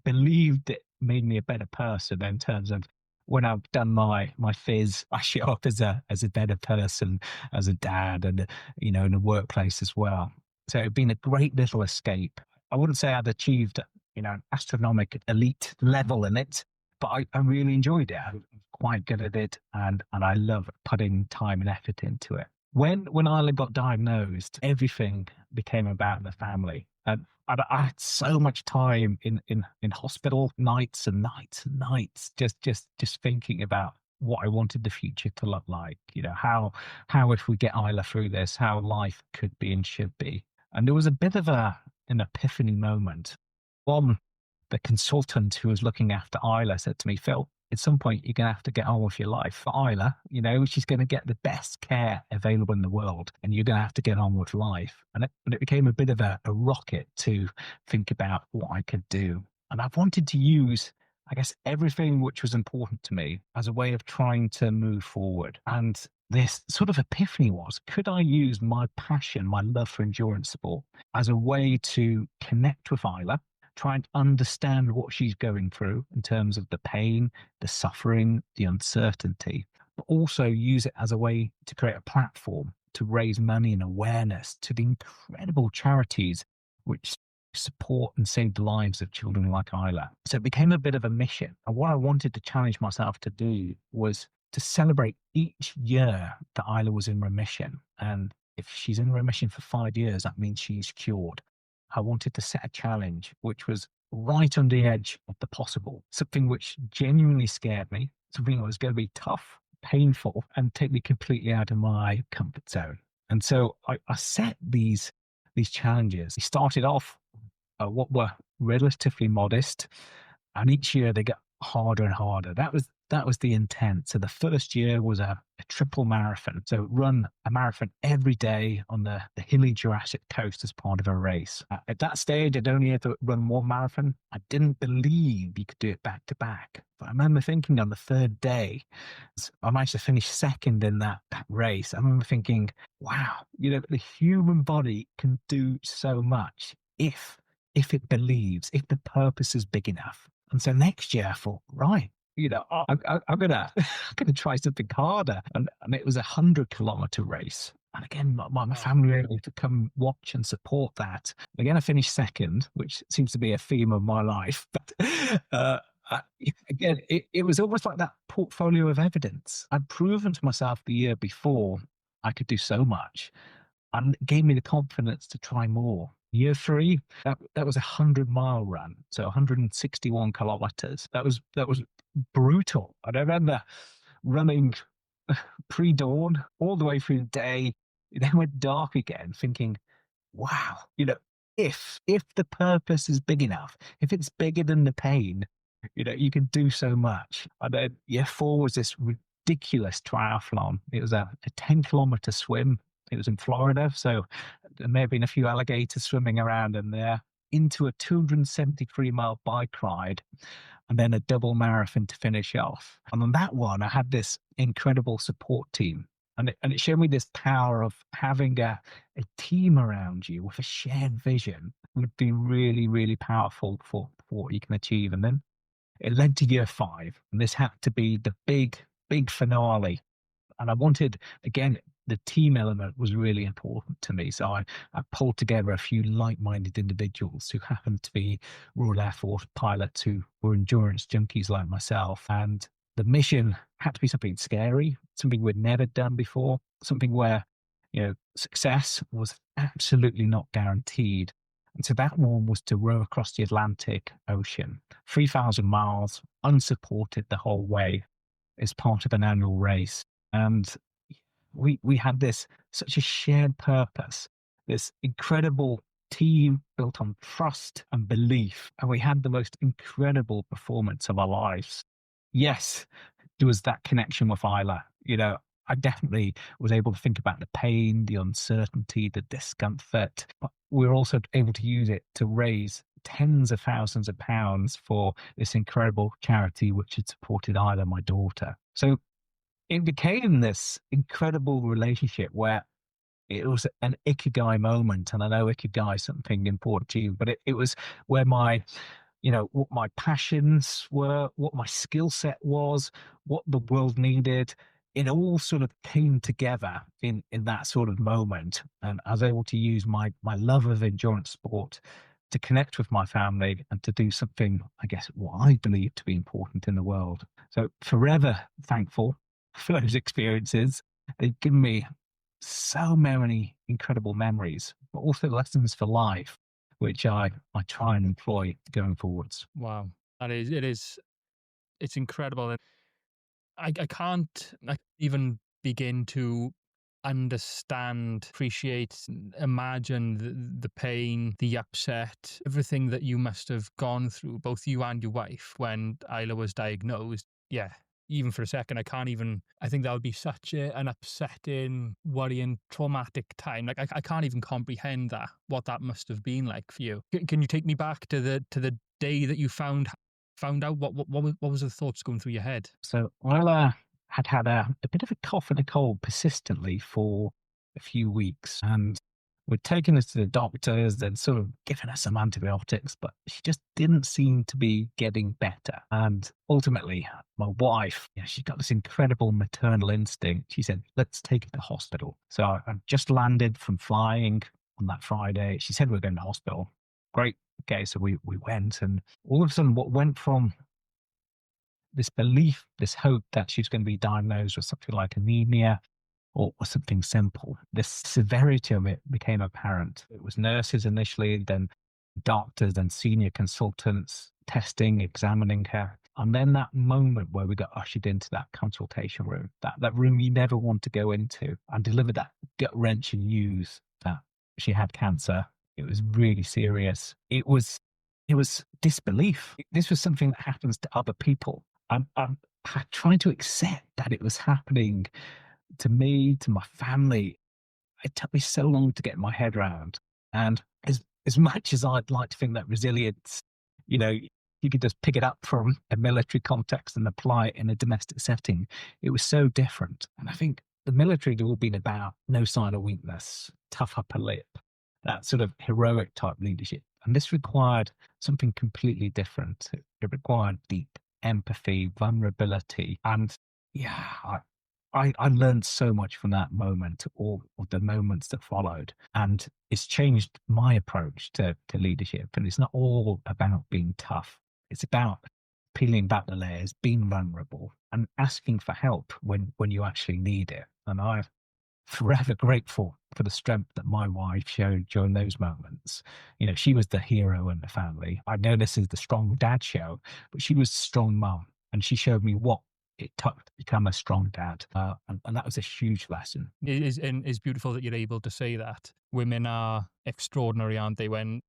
believed it made me a better person in terms of when I've done my fizz, I show up as a better person, as a dad, and in the workplace as well. So it'd been a great little escape. I wouldn't say I'd achieved an astronomical elite level in it, but I really enjoyed it. I'm quite good at it, and I love putting time and effort into it. When Isla got diagnosed, everything became about the family. And I had so much time in hospital, nights and nights and nights, just thinking about what I wanted the future to look like. How if we get Isla through this, how life could be and should be. And there was a bit of an epiphany moment. One the consultant who was looking after Isla said to me, Phil, at some point you're going to have to get on with your life. For Isla, she's going to get the best care available in the world, and you're going to have to get on with life. And it became a bit of a rocket to think about what I could do. And I've wanted to use, I guess, everything which was important to me as a way of trying to move forward. And this sort of epiphany was, could I use my passion, my love for endurance sport, as a way to connect with Isla, try and understand what she's going through in terms of the pain, the suffering, the uncertainty, but also use it as a way to create a platform to raise money and awareness to the incredible charities which support and save the lives of children like Isla. So it became a bit of a mission. And what I wanted to challenge myself to do was to celebrate each year that Isla was in remission. And if she's in remission for 5 years, that means she's cured. I wanted to set a challenge which was right on the edge of the possible, something which genuinely scared me, something that was going to be tough, painful, and take me completely out of my comfort zone. And so I set these challenges. They started off what were relatively modest, and each year they get harder and harder. That was the intent. So the first year was a triple marathon. So run a marathon every day on the hilly Jurassic coast as part of a race. At that stage, I'd only ever run one marathon. I didn't believe you could do it back to back. But I remember thinking on the third day, I managed to finish second in that race. I remember thinking, wow, the human body can do so much if it believes, if the purpose is big enough. And so next year I thought, right, I'm gonna I'm gonna try something harder. And it was 100-kilometer race. And again, my Wow. family were able to come watch and support that. Again, I finished second, which seems to be a theme of my life. But I, again, it was almost like that portfolio of evidence. I'd proven to myself the year before I could do so much, and it gave me the confidence to try more. Year three, that was a 100-mile run, so 161 kilometers. That was brutal. And I remember running pre-dawn all the way through the day. It then went dark again, thinking, wow, if the purpose is big enough, if it's bigger than the pain, you can do so much. And then year four was this ridiculous triathlon. It was a 10-kilometer swim. It was in Florida, so there may have been a few alligators swimming around in there, into a 273-mile bike ride, and then a double marathon to finish off. And on that one, I had this incredible support team. And it showed me this power of having a team around you with a shared vision would be really, really powerful for what you can achieve. And then it led to year five, and this had to be the big, big finale. And I wanted, again, the team element was really important to me. So I pulled together a few like-minded individuals who happened to be Royal Air Force pilots who were endurance junkies like myself. And the mission had to be something scary, something we'd never done before, something where, success was absolutely not guaranteed. And so that one was to row across the Atlantic Ocean, 3,000 miles, unsupported the whole way, as part of an annual race. And we had this such a shared purpose, this incredible team built on trust and belief, and we had the most incredible performance of our lives. Yes, there was that connection with Isla. I definitely was able to think about the pain, the uncertainty, the discomfort, but we were also able to use it to raise tens of thousands of pounds for this incredible charity which had supported Isla, my daughter. So it became this incredible relationship where it was an ikigai moment. And I know ikigai is something important to you, but it was where what my passions were, what my skill set was, what the world needed. It all sort of came together in that sort of moment. And I was able to use my love of endurance sport to connect with my family and to do something, I guess, what I believe to be important in the world. So forever thankful for those experiences. They've given me so many incredible memories, but also lessons for life, which I try and employ going forwards. Wow. It's incredible. And I can't even begin to understand, appreciate, imagine the pain, the upset, everything that you must have gone through, both you and your wife, when Isla was diagnosed. Yeah, even for a second, I can't even, I think that would be such an upsetting, worrying, traumatic time. Like, I can't even comprehend that, what that must have been like for you. Can you take me back to the day that you found out? What was the thoughts going through your head? So Isla had had a bit of a cough and a cold persistently for a few weeks, and we'd taken her to the doctors. They'd sort of given her some antibiotics, but she just didn't seem to be getting better. And ultimately, my wife, yeah, she got this incredible maternal instinct. She said, "Let's take her to hospital." So I just landed from flying on that Friday. She said we are going to hospital. Great. Okay, so we went, and all of a sudden, what went from this belief, this hope that she's going to be diagnosed with something like anemia or something simple. The severity of it became apparent. It was nurses initially, then doctors, then senior consultants testing, examining her. And then that moment where we got ushered into that consultation room, that room you never want to go into, and delivered that gut wrenching news that she had cancer. It was really serious. It was disbelief. This was something that happens to other people. I'm trying to accept that it was happening to me, to my family. It took me so long to get my head around. And as much as I'd like to think that resilience, you could just pick it up from a military context and apply it in a domestic setting, it was so different. And I think the military had all been about no sign of weakness, tough upper lip, that sort of heroic type leadership. And this required something completely different. It required deep empathy, vulnerability. And yeah, I learned so much from that moment or the moments that followed. And it's changed my approach to leadership. And it's not all about being tough. It's about peeling back the layers, being vulnerable and asking for help when you actually need it. And I'm forever grateful for the strength that my wife showed during those moments. She was the hero in the family. I know this is the strong dad show, but she was a strong mum and she showed me what it took to become a strong dad. And that was a huge lesson. It's beautiful that you're able to say that. Women are extraordinary, aren't they? When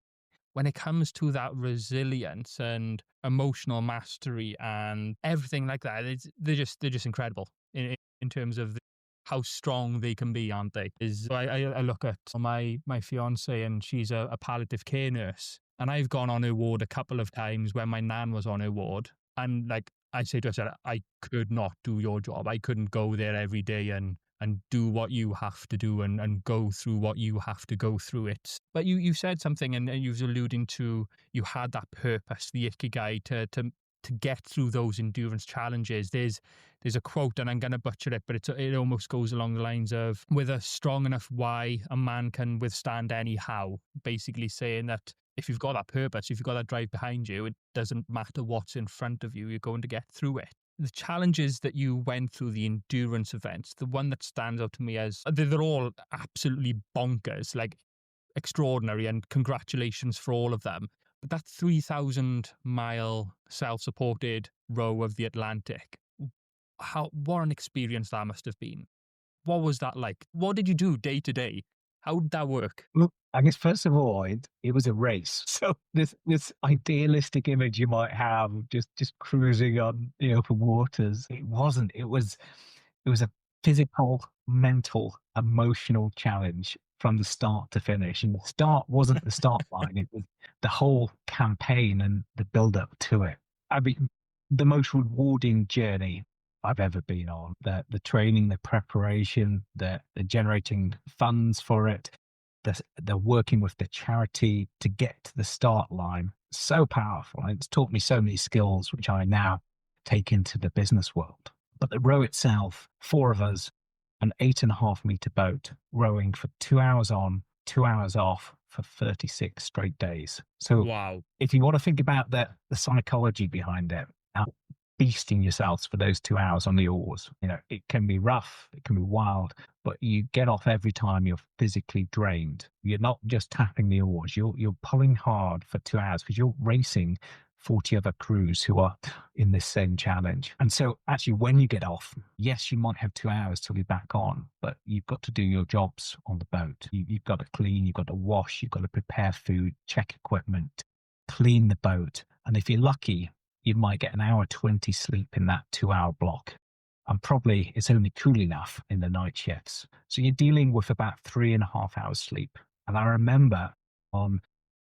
it comes to that resilience and emotional mastery and everything like that, they're just incredible in terms of how strong they can be, aren't they? I look at my fiance, and she's a palliative care nurse, and I've gone on her ward a couple of times when my nan was on her ward, and like I say to her, I said, I could not do your job. I couldn't go there every day and do what you have to do and go through what you have to go through it. But you said something, and you was alluding to, you had that purpose, the ikigai, to get through those endurance challenges. There's a quote, and I'm going to butcher it, but it almost goes along the lines of, with a strong enough why, a man can withstand any how. Basically saying that if you've got that purpose, if you've got that drive behind you, it doesn't matter what's in front of you, you're going to get through it. The challenges that you went through, the endurance events, the one that stands out to me as, they're all absolutely bonkers, like extraordinary, and congratulations for all of them. But that 3,000-mile self-supported row of the Atlantic, what an experience that must have been. What was that like? What did you do day to day? How did that work? Look, I guess first of all, it was a race. So this idealistic image you might have of just cruising on the open waters, it wasn't. It was a physical, mental, emotional challenge from the start to finish. And the start wasn't the start line; it was the whole campaign and the build up to it. I mean, the most rewarding journey I've ever been on. The training, the preparation, the generating funds for it, the working with the charity to get to the start line. So powerful. And it's taught me so many skills, which I now take into the business world. But the row itself, four of us, an 8.5 meter boat, rowing for 2 hours on, 2 hours off for 36 straight days. So Wow. if you want to think about the psychology behind it, beasting yourselves for those 2 hours on the oars. It can be rough, it can be wild, but you get off every time you're physically drained. You're not just tapping the oars, you're pulling hard for 2 hours because you're racing 40 other crews who are in this same challenge. And so actually when you get off, yes, you might have 2 hours till you're back on, but you've got to do your jobs on the boat. You've got to clean, you've got to wash, you've got to prepare food, check equipment, clean the boat. And if you're lucky, you might get an hour 20 sleep in that 2 hour block. And probably it's only cool enough in the night shifts. So you're dealing with about 3.5 hours sleep. And I remember on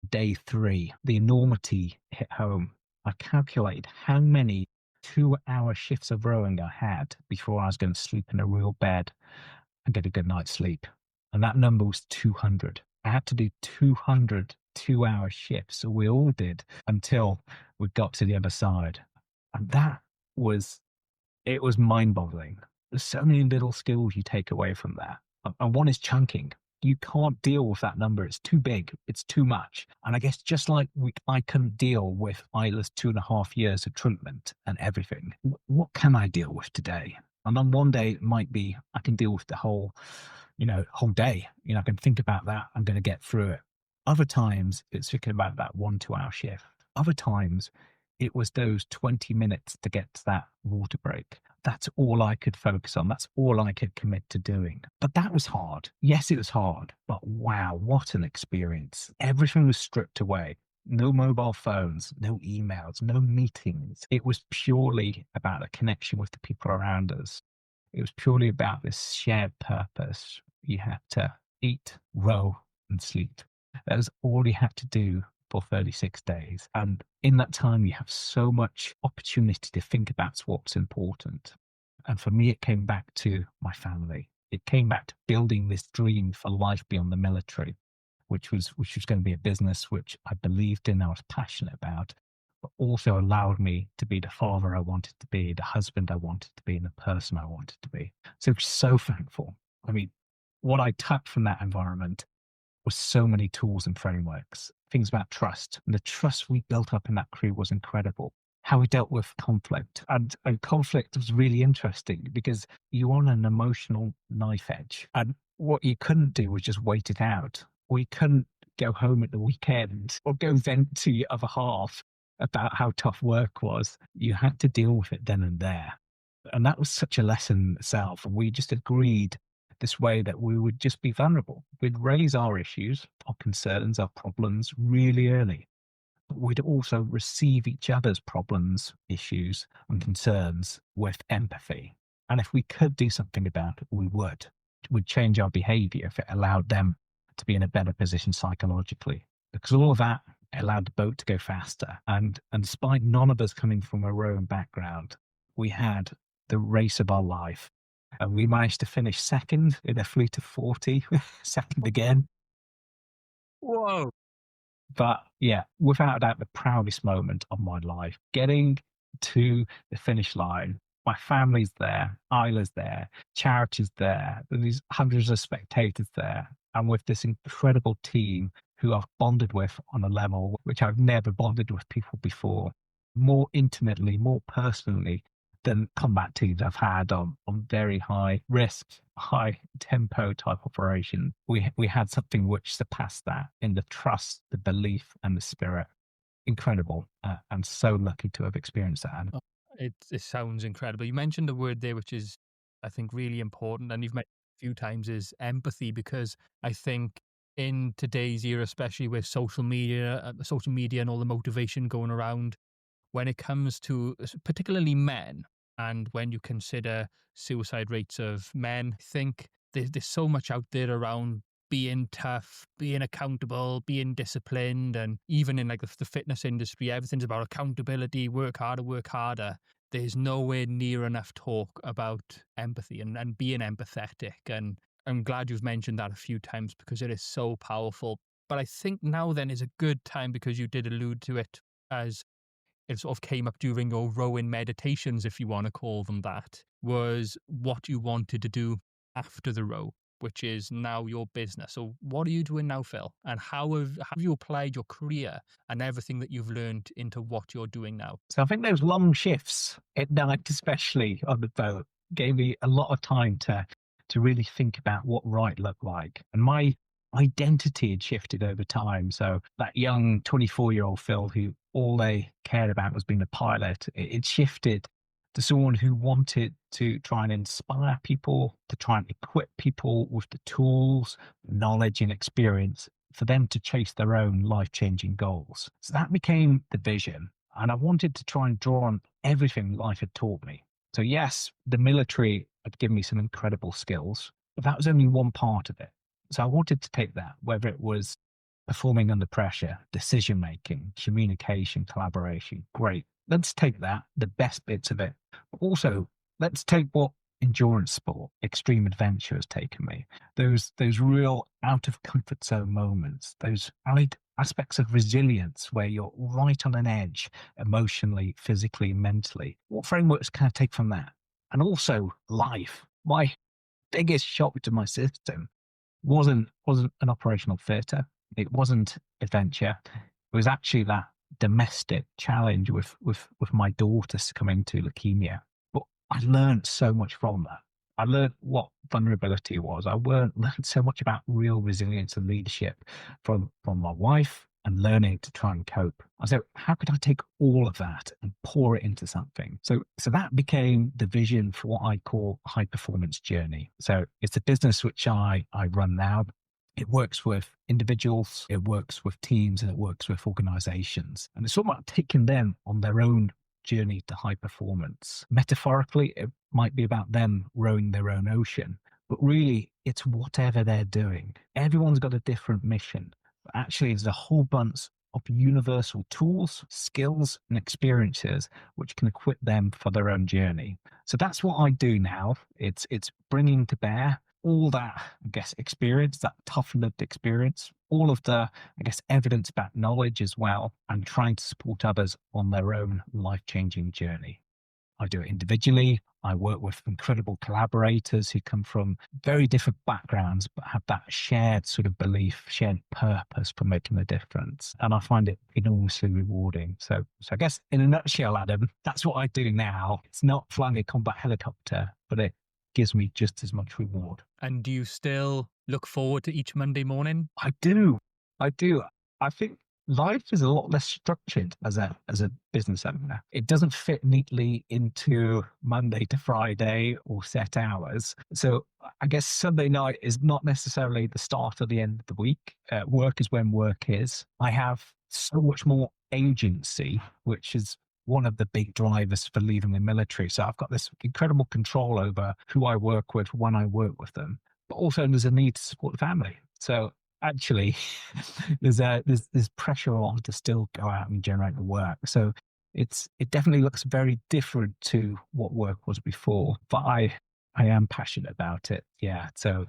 day 3, the enormity hit home. I calculated how many 2 hour shifts of rowing I had before I was going to sleep in a real bed and get a good night's sleep. And that number was 200. I had to do 200 2 hour shifts. So we all did until we got to the other side. And that was, it was mind boggling. There's so many little skills you take away from that. And one is chunking. You can't deal with that number. It's too big. It's too much. And I guess just like I couldn't deal with Isla's 2.5 years of treatment and everything, what can I deal with today? And then one day it might be I can deal with the whole day. I can think about that. I'm going to get through it. Other times it's thinking about that 1 2 hour shift. Other times it was those 20 minutes to get to that water break. That's all I could focus on. That's all I could commit to doing. But that was hard. Yes, it was hard, but wow, what an experience. Everything was stripped away. No mobile phones, no emails, no meetings. It was purely about a connection with the people around us. It was purely about this shared purpose. You had to eat, row, and sleep. That was all you had to do for 36 days. And in that time, you have so much opportunity to think about what's important. And for me, it came back to my family. It came back to building this dream for life beyond the military, which was going to be a business which I believed in, I was passionate about, but also allowed me to be the father I wanted to be, the husband I wanted to be, and the person I wanted to be. So thankful. I mean, what I took from that environment was so many tools and frameworks, things about trust. And the trust we built up in that crew was incredible. How we dealt with conflict. And conflict was really interesting because you're on an emotional knife edge. And what you couldn't do was just wait it out. Or you couldn't go home at the weekend or go vent to your other half about how tough work was. You had to deal with it then and there. And that was such a lesson in itself. And we just agreed this way that we would just be vulnerable. We'd raise our issues, our concerns, our problems really early. But we'd also receive each other's problems, issues, and concerns with empathy. And if we could do something about it, we would. We'd change our behavior if it allowed them to be in a better position psychologically. Because all of that allowed the boat to go faster. And despite none of us coming from a rowing background, we had the race of our life. And we managed to finish second in a fleet of 40, second again. Whoa. But yeah, without a doubt, the proudest moment of my life, getting to the finish line. My family's there, Isla's there, Charity's there, there's hundreds of spectators there. And with this incredible team who I've bonded with on a level which I've never bonded with people before, more intimately, more personally than combat teams I've had on very high risk, high tempo type operation. We had something which surpassed that in the trust, the belief, and the spirit. Incredible. I'm so lucky to have experienced that. Oh, it sounds incredible. You mentioned a word there, which is, I think, really important, and you've mentioned a few times, is empathy, because I think in today's era, especially with social media and all the motivation going around, when it comes to particularly men, and when you consider suicide rates of men, I think there's so much out there around being tough, being accountable, being disciplined, and even in like the fitness industry, everything's about accountability, work harder, work harder. There's nowhere near enough talk about empathy and being empathetic. And I'm glad you've mentioned that a few times because it is so powerful. But I think now then is a good time, because you did allude to it, as it sort of came up during your rowing meditations, if you want to call them that, was what you wanted to do after the row, which is now your business. So what are you doing now, Phil? And how have you applied your career and everything that you've learned into what you're doing now? So I think those long shifts at night, especially on the boat, gave me a lot of time to really think about what right looked like. And my identity had shifted over time. So that young 24-year-old Phil who all they cared about was being a pilot. It shifted to someone who wanted to try and inspire people, to try and equip people with the tools, knowledge, and experience for them to chase their own life changing goals. So that became the vision. And I wanted to try and draw on everything life had taught me. So, yes, the military had given me some incredible skills, but that was only one part of it. So, I wanted to take that, whether it was performing under pressure, decision making, communication, collaboration. Great. Let's take that, the best bits of it. But also, let's take what endurance sport, extreme adventure has taken me. Those real out of comfort zone moments, those allied aspects of resilience where you're right on an edge emotionally, physically, mentally. What frameworks can I take from that? And also life. My biggest shock to my system wasn't an operational theatre. It wasn't adventure. It was actually that domestic challenge with my daughter succumbing to leukemia. But I learned so much from that. I learned what vulnerability was. I learned so much about real resilience and leadership from my wife and learning to try and cope. I said, how could I take all of that and pour it into something? So that became the vision for what I call high performance journey. So it's a business which I run now. It works with individuals, it works with teams, and it works with organizations. And it's all about taking them on their own journey to high performance. Metaphorically, it might be about them rowing their own ocean, but really it's whatever they're doing. Everyone's got a different mission. But actually, there's a whole bunch of universal tools, skills, and experiences which can equip them for their own journey. So that's what I do now. It's bringing to bear all that, I guess, experience, that tough lived experience, all of the, I guess, evidence-backed knowledge as well, and trying to support others on their own life-changing journey. I do it individually. I work with incredible collaborators who come from very different backgrounds, but have that shared sort of belief, shared purpose for making a difference. And I find it enormously rewarding. So I guess in a nutshell, Adam, that's what I do now. It's not flying a combat helicopter, but it gives me just as much reward. And do you still look forward to each Monday morning? I do. I do. I think life is a lot less structured as a business owner. It doesn't fit neatly into Monday to Friday or set hours. So I guess Sunday night is not necessarily the start or the end of the week. Work is when work is. I have so much more agency, which is one of the big drivers for leaving the military. So I've got this incredible control over who I work with, when I work with them, but also there's a need to support the family. So actually, there's pressure on to still go out and generate the work. So it definitely looks very different to what work was before. But I am passionate about it. Yeah. So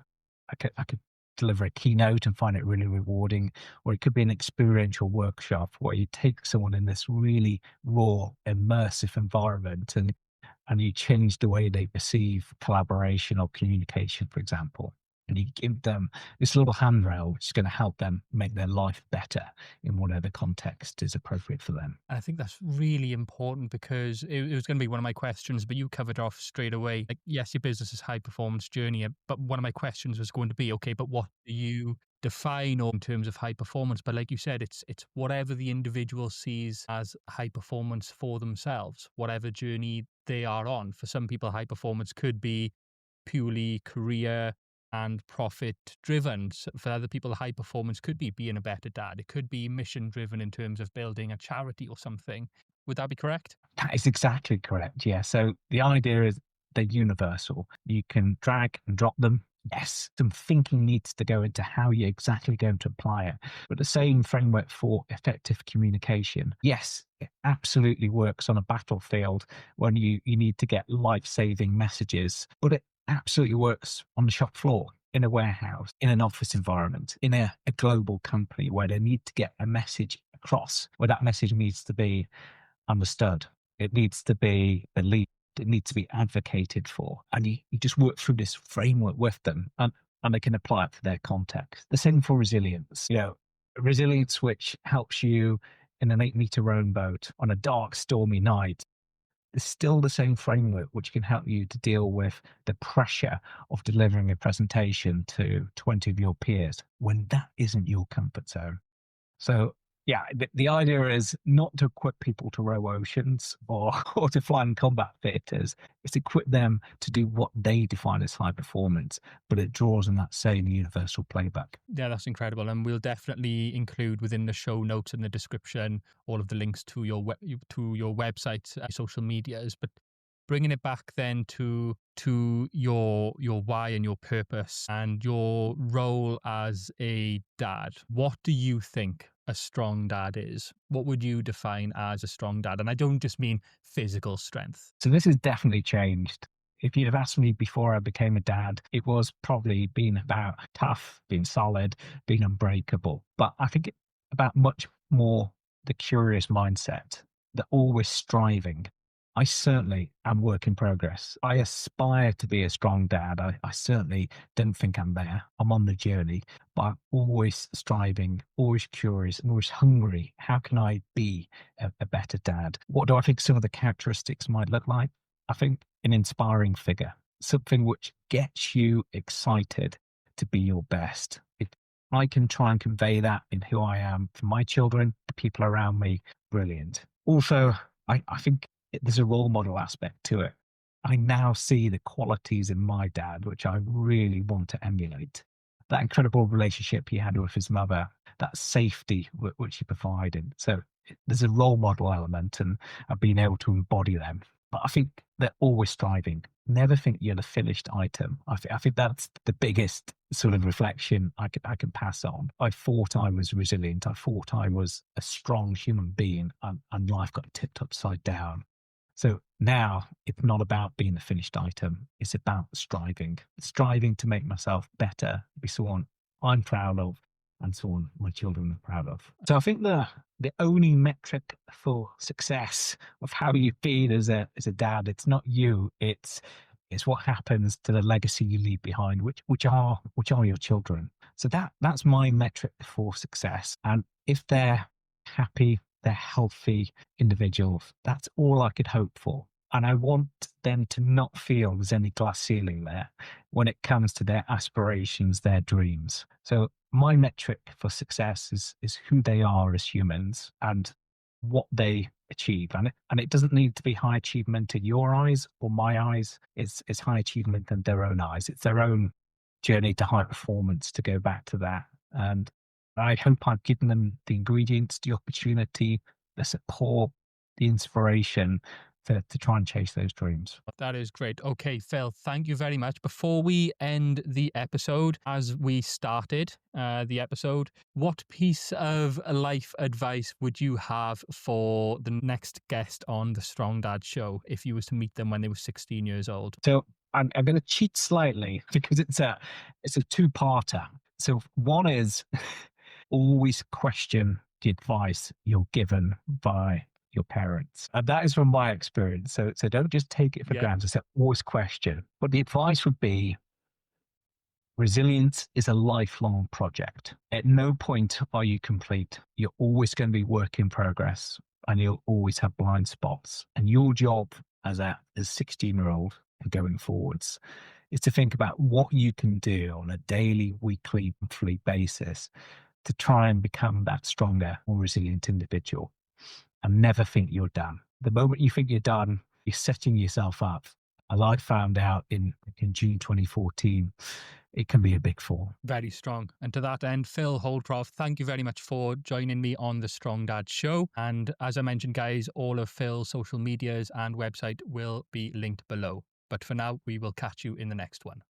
I could deliver a keynote and find it really rewarding, or it could be an experiential workshop where you take someone in this really raw, immersive environment and you change the way they perceive collaboration or communication, for example. And you give them this little handrail, which is going to help them make their life better in whatever context is appropriate for them. I think that's really important because it was going to be one of my questions, but you covered off straight away. Like, yes, your business is high performance journey, but one of my questions was going to be, okay, but what do you define in terms of high performance? But like you said, it's whatever the individual sees as high performance for themselves, whatever journey they are on. For some people, high performance could be purely career and profit driven. So for other people, high performance could be being a better dad. It could be mission driven in terms of building a charity or something. Would that be correct? That is exactly correct. Yeah. So the idea is they're universal. You can drag and drop them. Yes, some thinking needs to go into how you're exactly going to apply it. But the same framework for effective communication. Yes, it absolutely works on a battlefield when you need to get life-saving messages, but it absolutely works on the shop floor, in a warehouse, in an office environment, in a global company where they need to get a message across, where that message needs to be understood. It needs to be believed. It needs to be advocated for. And you just work through this framework with them and they can apply it to their context. The same for resilience. Resilience which helps you in an 8-meter rowing boat on a dark, stormy night. It's still the same framework which can help you to deal with the pressure of delivering a presentation to 20 of your peers when that isn't your comfort zone. So Yeah, the idea is not to equip people to row oceans or or to fly in combat theatres. It's equip them to do what they define as high performance, but it draws on that same universal playbook. Yeah, that's incredible. And we'll definitely include within the show notes and the description all of the links to to your website, social medias. But bringing it back then to your why and your purpose and your role as a dad. What do you think a strong dad is? What would you define as a strong dad? And I don't just mean physical strength. So this has definitely changed. If you'd have asked me before I became a dad, it was probably being about tough, being solid, being unbreakable. But I think about much more the curious mindset, the always striving. I certainly am work in progress. I aspire to be a strong dad. I certainly don't think I'm there. I'm on the journey, but I'm always striving, always curious, and always hungry. How can I be a better dad? What do I think some of the characteristics might look like? I think an inspiring figure, something which gets you excited to be your best. If I can try and convey that in who I am for my children, the people around me, brilliant. Also, I think there's a role model aspect to it. I now see the qualities in my dad, which I really want to emulate. That incredible relationship he had with his mother, that safety which he provided. So there's a role model element, and I've been able to embody them. But I think they're always striving. Never think you're the finished item. I think that's the biggest sort of reflection I can pass on. I thought I was resilient. I thought I was a strong human being, and life got tipped upside down. So now it's not about being the finished item. It's about striving to make myself better, be someone I'm proud of, and someone my children are proud of. So I think the only metric for success of how you feel as a dad, it's not you, it's what happens to the legacy you leave behind, which are your children. So that's my metric for success. And if they're happy, they're healthy individuals, that's all I could hope for. And I want them to not feel there's any glass ceiling there when it comes to their aspirations, their dreams. So my metric for success is who they are as humans and what they achieve. And it doesn't need to be high achievement in your eyes or my eyes. It's high achievement in their own eyes. It's their own journey to high performance, to go back to that. And I hope I've given them the ingredients, the opportunity, the support, the inspiration to try and chase those dreams. That is great. Okay, Phil, thank you very much. Before we end the episode, as we started the episode, what piece of life advice would you have for the next guest on the Strong Dad Show if you was to meet them when they were 16 years old? So I'm going to cheat slightly because it's a two-parter. So one is always question the advice you're given by your parents. And that is from my experience. So don't just take it for granted. So always question. But the advice would be resilience is a lifelong project. At no point are you complete. You're always going to be work in progress and you'll always have blind spots. And your job as a 16-year-old and going forwards is to think about what you can do on a daily, weekly, monthly basis to try and become that stronger, more resilient individual. And never think you're done. The moment you think you're done, you're setting yourself up. As I found out in June 2014, it can be a big fall. Very strong. And to that end, Phil Holdcroft, thank you very much for joining me on the Strong Dad Show. And as I mentioned, guys, all of Phil's social medias and website will be linked below. But for now, we will catch you in the next one.